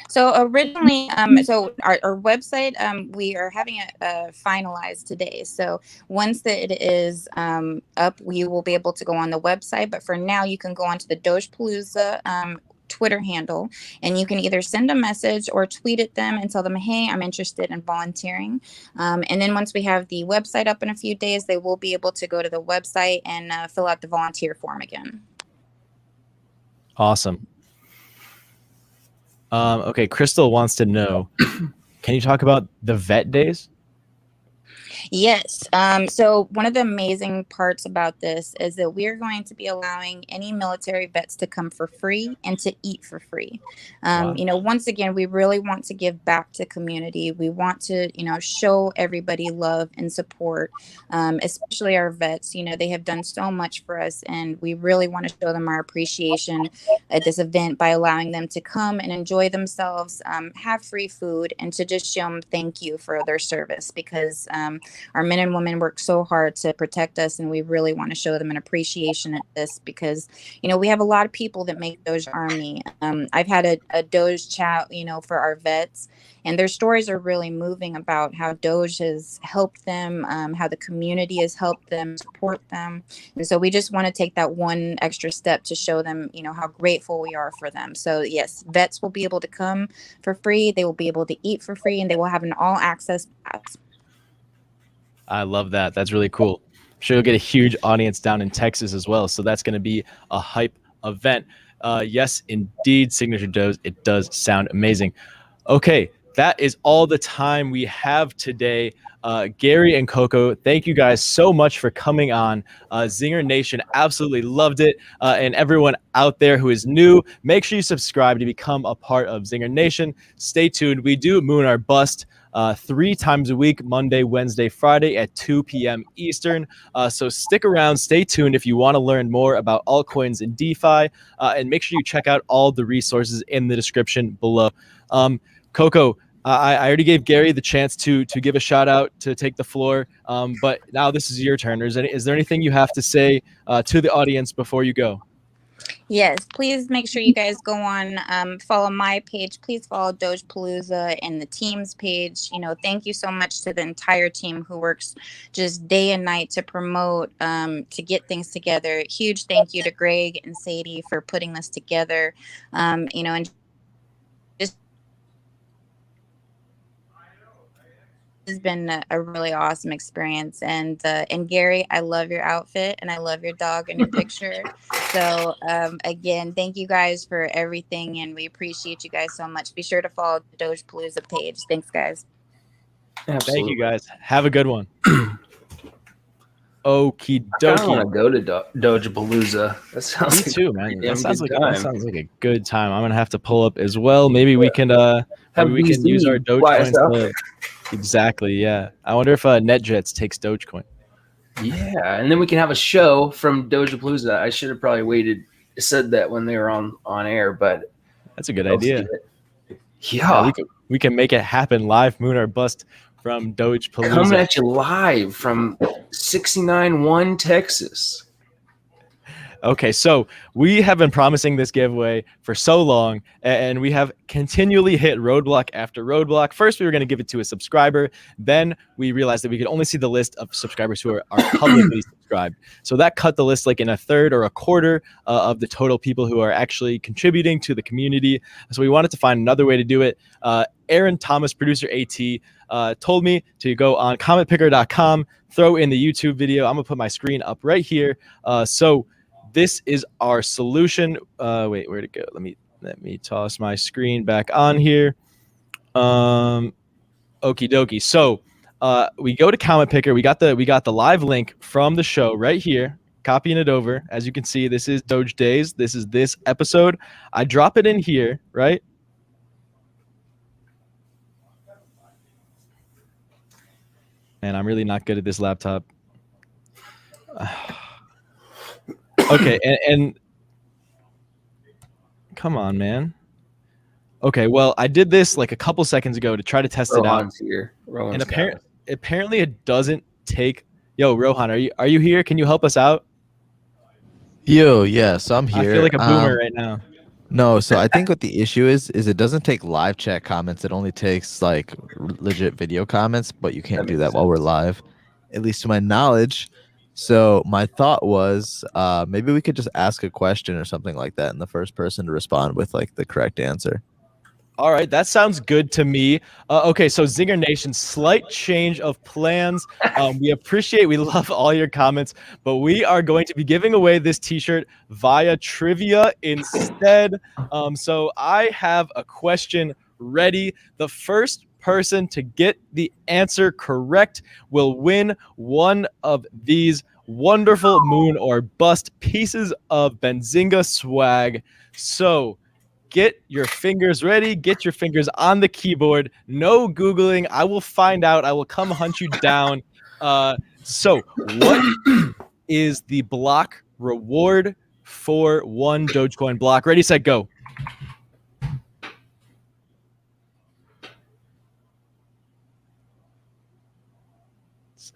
So originally, so our website, we are having it finalized today. So once that it is up, we will be able to go on the website. But for now, you can go onto the Dogepalooza Twitter handle, and you can either send a message or tweet at them and tell them, hey, I'm interested in volunteering. And then once we have the website up in a few days, they will be able to go to the website and fill out the volunteer form again. Awesome. Okay, Crystal wants to know, can you talk about the vet days? Yes. So one of the amazing parts about this is that we're going to be allowing any military vets to come for free and to eat for free. Wow. Once again, we really want to give back to community. We want to, show everybody love and support, especially our vets. They have done so much for us, and we really want to show them our appreciation at this event by allowing them to come and enjoy themselves, have free food, and to just show them thank you for their service, because Our men and women work so hard to protect us, and we really want to show them an appreciation at this because, we have a lot of people that make Doge Army. I've had a Doge chat, for our vets, and their stories are really moving about how Doge has helped them, how the community has helped them, support them. And so we just want to take that one extra step to show them, how grateful we are for them. So yes, vets will be able to come for free. They will be able to eat for free, and they will have an all access pass. I love that. That's really cool. I'm sure you'll get a huge audience down in Texas as well. So that's going to be a hype event. Yes, indeed, Signature Doge. It does sound amazing. Okay, that is all the time we have today. Gary and Coco, thank you guys so much for coming on. Zinger Nation absolutely loved it. And everyone out there who is new, make sure you subscribe to become a part of Zinger Nation. Stay tuned. We do Moon or Bust 3 times a week, Monday, Wednesday, Friday at 2 p.m. Eastern. So stick around, stay tuned if you want to learn more about altcoins and DeFi. And make sure you check out all the resources in the description below. Coco, I already gave Gary the chance to give a shout out, to take the floor, but now this is your turn. Is there anything you have to say to the audience before you go? Yes, please make sure you guys go on, follow my page. Please follow Dogepalooza and the team's page. Thank you so much to the entire team who works just day and night to promote, to get things together. Huge thank you to Greg and Sadie for putting this together, and just has been a really awesome experience. And Gary, I love your outfit and I love your dog and your picture. So again, thank you guys for everything, and we appreciate you guys so much. Be sure to follow the Dogepalooza page. Thanks, guys. Absolutely. Thank you guys. Have a good one. Okie I want to dokie. go to Dogepalooza. That sounds Me too, man. damn That sounds good like time. a good time. I'm gonna have to pull up as well. Maybe we can Have use our BZ fly us Dogecoins. out. Exactly. Yeah. I wonder if NetJets takes Dogecoin. Yeah, and then we can have a show from Dogepalooza. I should have probably said that when they were on air, but That's a good I'll idea. see it. Yeah, Yeah, we can make it happen live, Moon or Bust from coming Dogepalooza. at you live from 69-1 Texas. Okay, so we have been promising this giveaway for so long, and we have continually hit roadblock after roadblock. First, we were going to give it to a subscriber. Then we realized that we could only see the list of subscribers who are publicly subscribed. So that cut the list like in a third or a quarter of the total people who are actually contributing to the community. So we wanted to find another way to do it. Aaron Thomas, producer AT, told me to go on commentpicker.com, throw in the YouTube video. I'm going to put my screen up right here. So this is our solution. Wait, where'd it go? Let me toss my screen back on here. Okie dokie. So we go to Comment Picker. We got the live link from the show right here. Copying it over. As you can see, this is Doge Days. This is this episode. I drop it in here, right? Man, I'm really not good at this laptop. Okay, and come on, man. Okay, well, I did this like a couple seconds ago to try to test it out. Rohan's here. Rohan's And apparently it doesn't take. Yo, Rohan, are you here? Can you help us out? Yo, yeah, so I'm here. I feel like a boomer right now. No, so I think what the issue is it doesn't take live chat comments. It only takes like legit video comments, but you can't do that while we're live, at least to my knowledge. So my thought was maybe we could just ask a question or something like that, and the first person to respond with like the correct answer. All right, that sounds good to me. Okay, so Zinger Nation, slight change of plans. We love all your comments, but we are going to be giving away this t-shirt via trivia instead. So I have a question ready. The first person to get the answer correct will win one of these wonderful Moon or Bust pieces of Benzinga swag. So get your fingers ready. Get your fingers on the keyboard. No Googling. I will find out. I will come hunt you down. So what is the block reward for one Dogecoin block? Ready, set, go.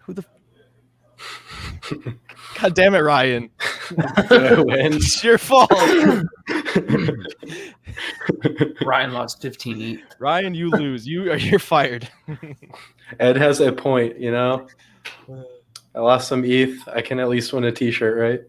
Who the? God damn it, Ryan! It's your fault. Ryan lost 15 ETH. Ryan, you lose. You're fired. Ed has a point, you know. I lost some ETH. I can at least win a T-shirt, right?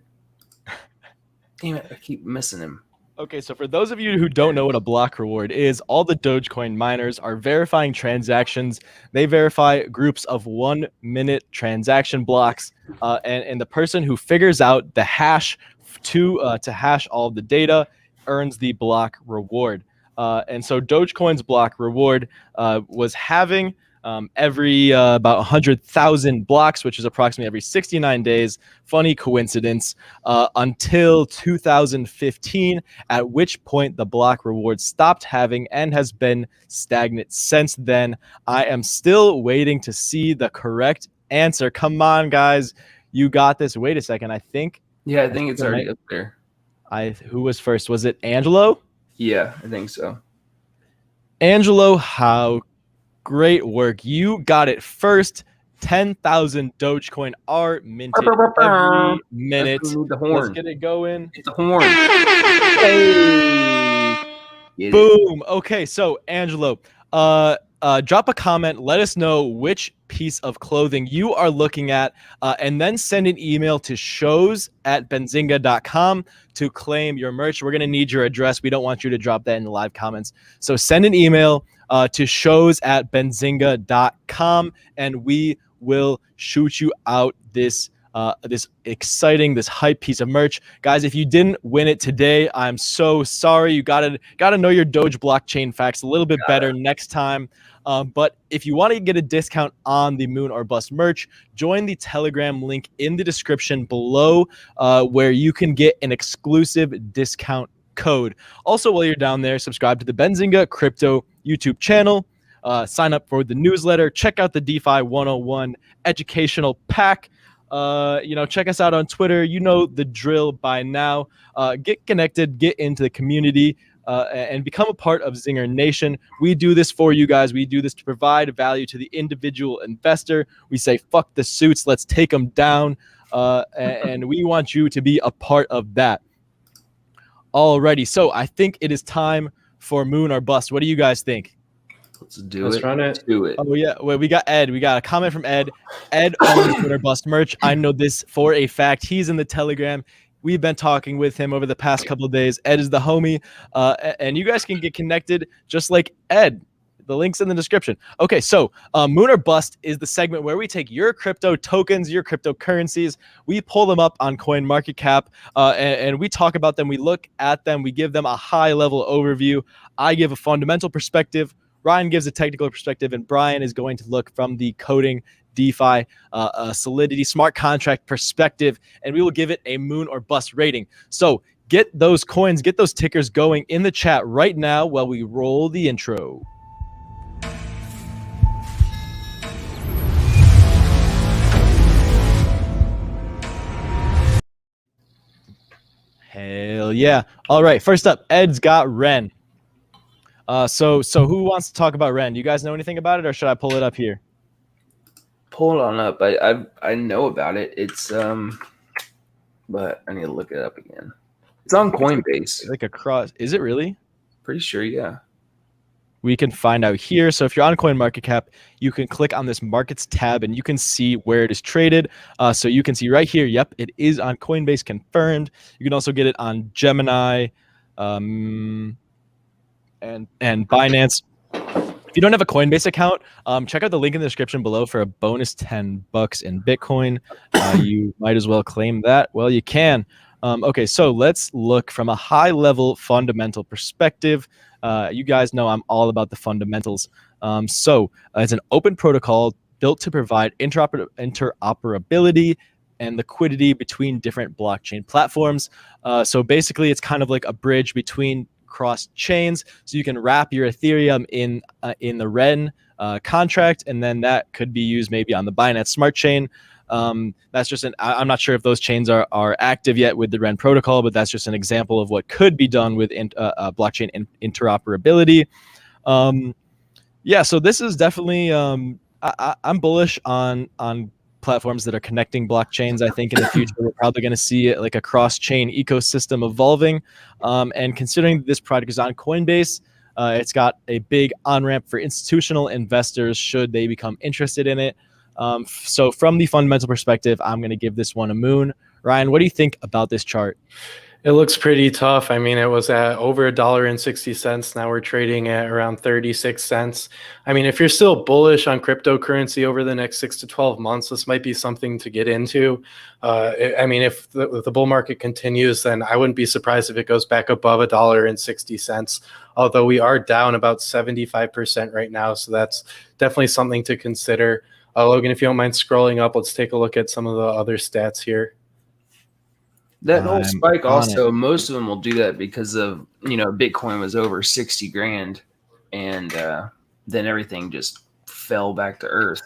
Damn it! I keep missing him. Okay, so for those of you who don't know what a block reward is, all the Dogecoin miners are verifying transactions. They verify groups of 1-minute transaction blocks, and the person who figures out the hash to hash all of the data earns the block reward. And so Dogecoin's block reward was having every about 100,000 blocks, which is approximately every 69 days. Funny coincidence, until 2015, at which point the block reward stopped having and has been stagnant since then. I am still waiting to see the correct answer. Come on, guys. You got this. Wait a second. I think It's already up there. Who was first? Was it Angelo? Yeah, I think so. Angelo, how great work. You got it first. 10,000 Dogecoin are minted every minute. The horn. Let's get it going. Hit the horn. Hey. Boom. Okay, so Angelo, drop a comment. Let us know which piece of clothing you are looking at, and then send an email to shows@benzinga.com to claim your merch. We're going to need your address. We don't want you to drop that in the live comments. So send an email to shows@benzinga.com, and we will shoot you out this exciting, this hype piece of merch. Guys, if you didn't win it today, I'm so sorry. You gotta know your Doge blockchain facts a little bit better next time. But if you want to get a discount on the Moon or Bust merch, join the Telegram link in the description below, where you can get an exclusive discount code. Also, while you're down there, subscribe to the Benzinga Crypto YouTube channel. Sign up for the newsletter. Check out the DeFi 101 educational pack. Check us out on Twitter. You know the drill by now. Get connected, get into the community, and become a part of Zinger Nation. We do this for you guys. We do this to provide value to the individual investor. We say, fuck the suits, let's take them down. And we want you to be a part of that. Alrighty, so I think it is time for Moon or Bust. What do you guys think? Let's run it. Do it. Oh yeah, well, we got Ed. We got a comment from Ed. Ed owns Moon or Bust merch. I know this for a fact. He's in the Telegram. We've been talking with him over the past couple of days. Ed is the homie, and you guys can get connected just like Ed. The link's in the description. Okay, so Moon or Bust is the segment where we take your crypto tokens, your cryptocurrencies, we pull them up on CoinMarketCap, and we talk about them. We look at them. We give them a high-level overview. I give a fundamental perspective. Ryan gives a technical perspective, and Brian is going to look from the coding, DeFi, Solidity, smart contract perspective, and we will give it a Moon or Bust rating. So get those coins, get those tickers going in the chat right now while we roll the intro. Hell yeah. All right, first up, Ed's got Ren. So who wants to talk about Ren? Do you guys know anything about it, or should I pull it up here? Pull it on up. I know about it. It's but I need to look it up again. It's on Coinbase. Like a cross. Is it really? Pretty sure, yeah. We can find out here. So if you're on CoinMarketCap, you can click on this Markets tab, and you can see where it is traded. So you can see right here, yep, it is on Coinbase, confirmed. You can also get it on Gemini, and Binance. If you don't have a Coinbase account, check out the link in the description below for a bonus $10 in Bitcoin. You might as well claim that. Well, you can. Okay, so let's look from a high-level fundamental perspective. You guys know I'm all about the fundamentals. So it's an open protocol built to provide interoperability and liquidity between different blockchain platforms. So basically, it's kind of like a bridge between cross chains, so you can wrap your Ethereum in the Ren contract, and then that could be used maybe on the Binance Smart Chain. That's just I'm not sure if those chains are active yet with the Ren protocol, but that's just an example of what could be done with blockchain interoperability. Yeah, so this is definitely I'm bullish on platforms that are connecting blockchains. I think in the future we're probably going to see like a cross-chain ecosystem evolving. And considering this product is on Coinbase, it's got a big on-ramp for institutional investors should they become interested in it. So from the fundamental perspective, I'm going to give this one a moon. Ryan, what do you think about this chart? It looks pretty tough. I mean, it was at over $1.60. Now we're trading at around 36 cents. I mean, if you're still bullish on cryptocurrency over the next 6 to 12 months, this might be something to get into. I mean, if the bull market continues, then I wouldn't be surprised if it goes back above $1.60. Although we are down about 75% right now, so that's definitely something to consider. Logan, if you don't mind scrolling up, let's take a look at some of the other stats here. That whole I'm spike on also, it. most of them will do that because of, Bitcoin was over 60 grand and then everything just fell back to earth.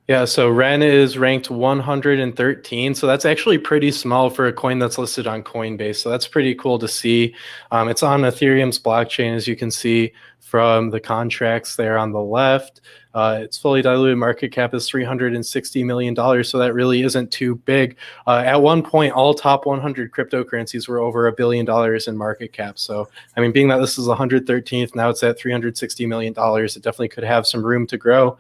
Yeah, so Ren is ranked 113. So that's actually pretty small for a coin that's listed on Coinbase. So that's pretty cool to see. It's on Ethereum's blockchain, as you can see from the contracts there on the left. Its fully diluted market cap is $360 million, so that really isn't too big. At one point, all top 100 cryptocurrencies were over $1 billion in market cap. So, I mean, being that this is 113th, now it's at $360 million, it definitely could have some room to grow.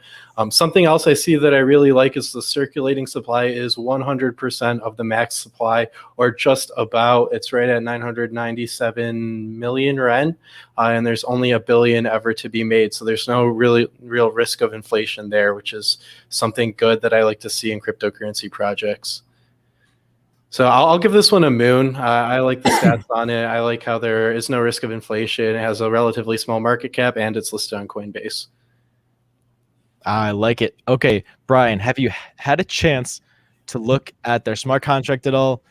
Something else I see that I really like is the circulating supply is 100% of the max supply, or just about. It's right at 997 million Ren, and there's only $1 billion ever to be made. So there's no real risk of inflation there, which is something good that I like to see in cryptocurrency projects. So I'll give this one a moon. I like the stats on it. I like how there is no risk of inflation. It has a relatively small market cap, and it's listed on Coinbase. I like it. Okay, Brian, have you had a chance to look at their smart contract at all?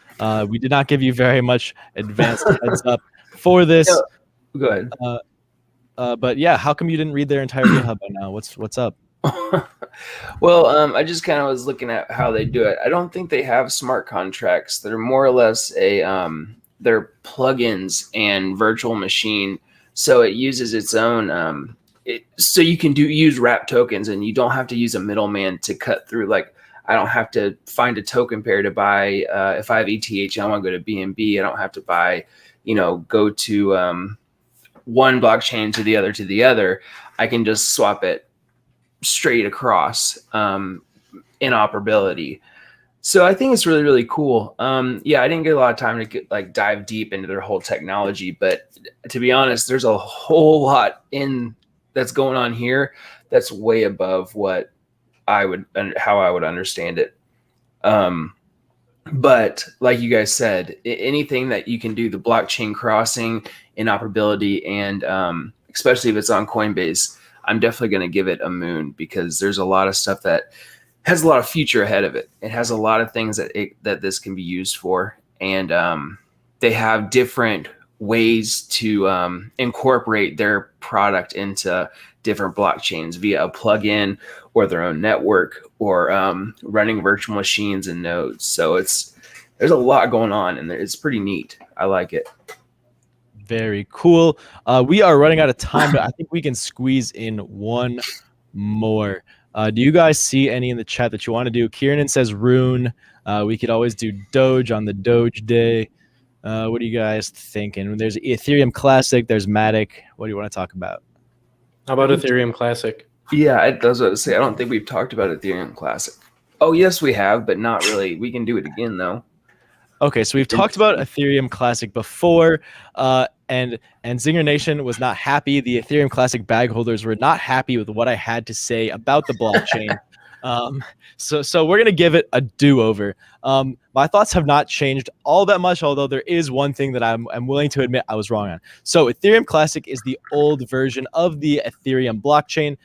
We did not give you very much advanced heads up for this. No, go ahead. But yeah, how come you didn't read their entire GitHub by now? What's up? Well, I just kind of was looking at how they do it. I don't think they have smart contracts. They're more or less they're plugins and virtual machine. So it uses its own. So you can use wrap tokens, and you don't have to use a middleman to cut through. Like, I don't have to find a token pair to buy. If I have ETH and I want to go to BNB, I don't have to buy. Go to one blockchain to the other. I can just swap it straight across interoperability. So I think it's really, really cool. Yeah, I didn't get a lot of time to dive deep into their whole technology, but to be honest, there's a whole lot that's going on here that's way above what how I would understand it. But like you guys said, anything that you can do, the blockchain crossing, interoperability, and especially if it's on Coinbase, I'm definitely going to give it a moon, because there's a lot of stuff that has a lot of future ahead of it. It has a lot of things that this can be used for, and they have different ways to incorporate their product into different blockchains via a plugin or their own network, or running virtual machines and nodes. So there's a lot going on, and it's pretty neat. I like it. Very cool. We are running out of time, but I think we can squeeze in one more. Do you guys see any in the chat that you want to do? Kieran says Rune. We could always do Doge on the Doge day. What are you guys thinking? There's Ethereum Classic. There's Matic. What do you want to talk about? How about Ethereum Classic? Yeah, I was about to say, I don't think we've talked about Ethereum Classic. Oh, yes, we have, but not really. We can do it again, though. Okay, so we've talked about Ethereum Classic before, and Zinger Nation was not happy. The Ethereum Classic bag holders were not happy with what I had to say about the blockchain. So we're gonna give it a do-over. My thoughts have not changed all that much, although there is one thing that I'm willing to admit I was wrong on. So Ethereum Classic is the old version of the Ethereum blockchain.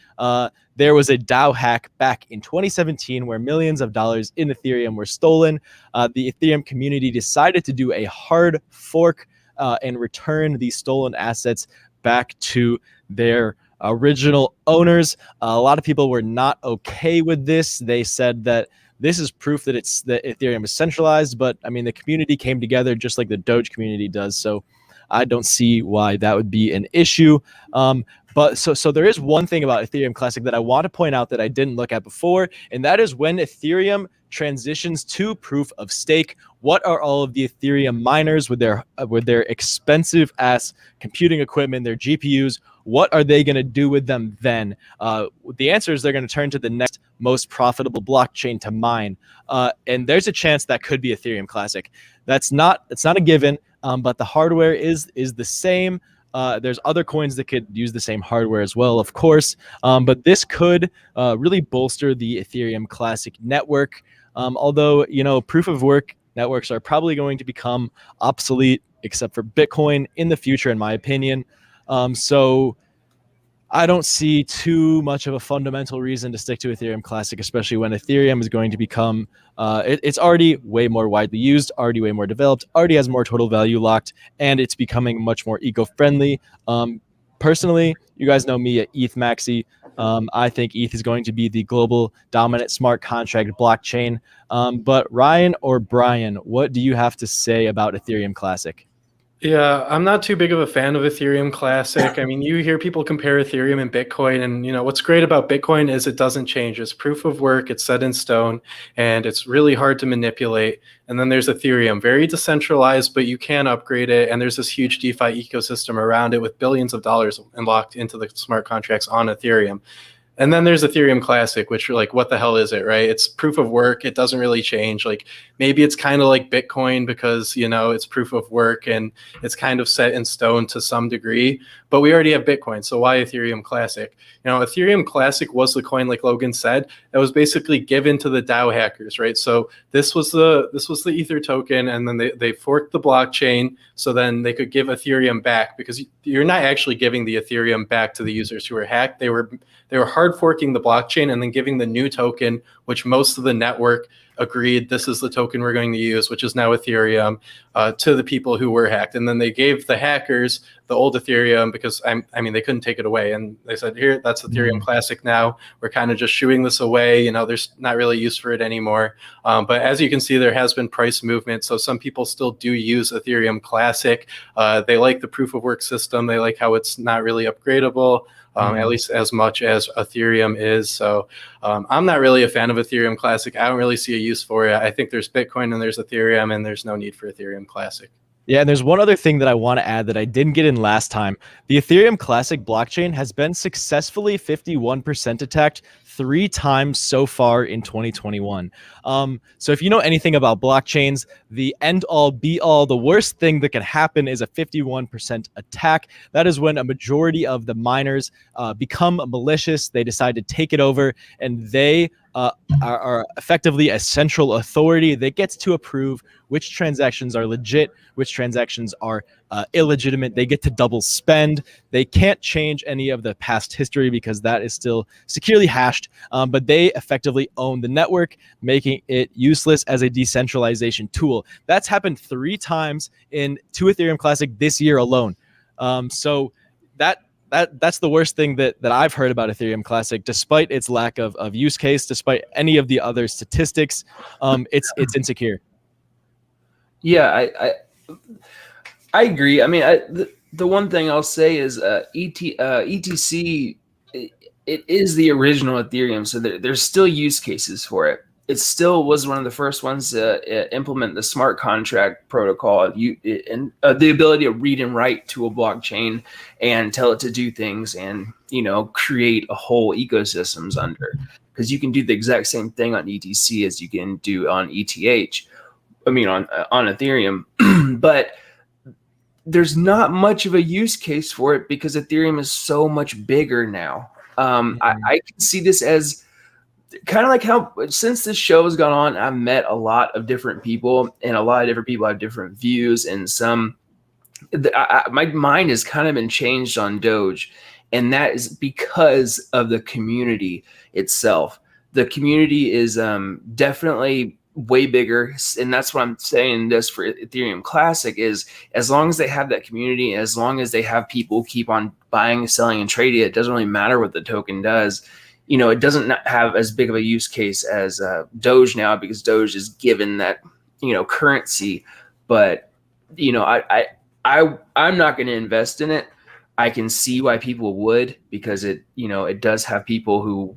There was a DAO hack back in 2017 where millions of dollars in Ethereum were stolen. The Ethereum community decided to do a hard fork and return these stolen assets back to their original owners. A lot of people were not okay with this. They said that this is proof that Ethereum is centralized, but I mean, the community came together just like the Doge community does. So I don't see why that would be an issue. But so there is one thing about Ethereum Classic that I want to point out that I didn't look at before, and that is when Ethereum transitions to proof of stake. What are all of the Ethereum miners with their expensive ass computing equipment, their GPUs? What are they going to do with them then? The answer is they're going to turn to the next most profitable blockchain to mine, and there's a chance that could be Ethereum Classic. It's not a given, but the hardware is the same. There's other coins that could use the same hardware as well, of course, but this could really bolster the Ethereum Classic network. Although, proof of work networks are probably going to become obsolete, except for Bitcoin in the future, in my opinion. So I don't see too much of a fundamental reason to stick to Ethereum Classic, especially when Ethereum is going to become, it's already way more widely used, already way more developed, already has more total value locked, and it's becoming much more eco-friendly. Personally, you guys know me at ETH Maxi. I think ETH is going to be the global dominant smart contract blockchain. But Ryan or Brian, what do you have to say about Ethereum Classic? Yeah, I'm not too big of a fan of Ethereum Classic. I mean, you hear people compare Ethereum and Bitcoin, and what's great about Bitcoin is it doesn't change. It's proof of work, it's set in stone, and it's really hard to manipulate. And then there's Ethereum, very decentralized, but you can upgrade it, and there's this huge DeFi ecosystem around it with billions of dollars unlocked into the smart contracts on Ethereum. And then there's Ethereum Classic, which you're like, what the hell is it, right? It's proof of work. It doesn't really change. Like maybe it's kind of like Bitcoin because, it's proof of work and it's kind of set in stone to some degree, but we already have Bitcoin. So why Ethereum Classic? Ethereum Classic was the coin, like Logan said, that was basically given to the DAO hackers, right? So this was the Ether token, and then they forked the blockchain so then they could give Ethereum back, because you're not actually giving the Ethereum back to the users who were hacked. They were hard forking the blockchain and then giving the new token, which most of the network agreed this is the token we're going to use, which is now Ethereum, to the people who were hacked. And then they gave the hackers the old Ethereum because they couldn't take it away. And they said, here, that's Ethereum Classic now. We're kind of just shooing this away. There's not really use for it anymore. But as you can see, there has been price movement. So some people still do use Ethereum Classic. They like the proof of work system. They like how it's not really upgradable. At least as much as Ethereum is. So I'm not really a fan of Ethereum Classic. I don't really see a use for it. I think there's Bitcoin and there's Ethereum, and there's no need for Ethereum Classic. Yeah, and there's one other thing that I want to add that I didn't get in last time. The Ethereum Classic blockchain has been successfully 51% attacked 3 times so far in 2021. So if you know anything about blockchains, the end all be all, the worst thing that can happen is a 51% attack. That is when a majority of the miners become malicious. They decide to take it over, and they are effectively a central authority that gets to approve which transactions are legit, which transactions are illegitimate. They get to double spend. They can't change any of the past history because that is still securely hashed, but they effectively own the network, making it useless as a decentralization tool. That's happened 3 times to Ethereum Classic this year alone. So that's the worst thing that I've heard about Ethereum Classic, despite its lack of use case, despite any of the other statistics. It's insecure. Yeah, I agree. I mean, the one thing I'll say is ETC, it is the original Ethereum, so there's still use cases for it. It still was one of the first ones to implement the smart contract protocol, and the ability to read and write to a blockchain and tell it to do things, and create a whole ecosystems under. Because you can do the exact same thing on ETC as you can do on ETH. I mean on Ethereum, but there's not much of a use case for it because Ethereum is so much bigger now. I can see this as kind of like how, since this show has gone on, I've met a lot of different people, and a lot of different people have different views, and my mind has kind of been changed on Doge, and that is because of the community itself. The community is definitely way bigger, and that's what I'm saying this for Ethereum Classic is, as long as they have that community, as long as they have people keep on buying, selling, and trading, it doesn't really matter what the token does. It doesn't have as big of a use case as Doge now, because Doge is given that currency. But I'm not going to invest in it. I can see why people would, because it, you know, it does have people who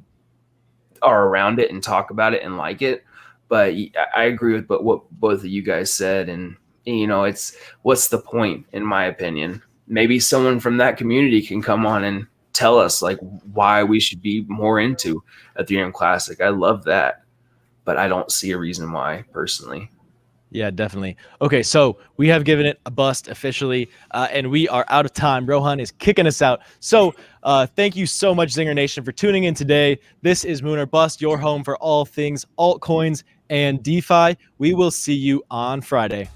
are around it and talk about it and like it. But I agree with what both of you guys said, and you know, it's what's the point, in my opinion. Maybe someone from that community can come on and tell us like why we should be more into Ethereum Classic. I love that, but I don't see a reason why personally. Yeah, definitely. Okay, so we have given it a bust officially, and we are out of time. Rohan is kicking us out. So thank you so much, Zinger Nation, for tuning in today. This is Moon or Bust, your home for all things altcoins and DeFi. We will see you on Friday.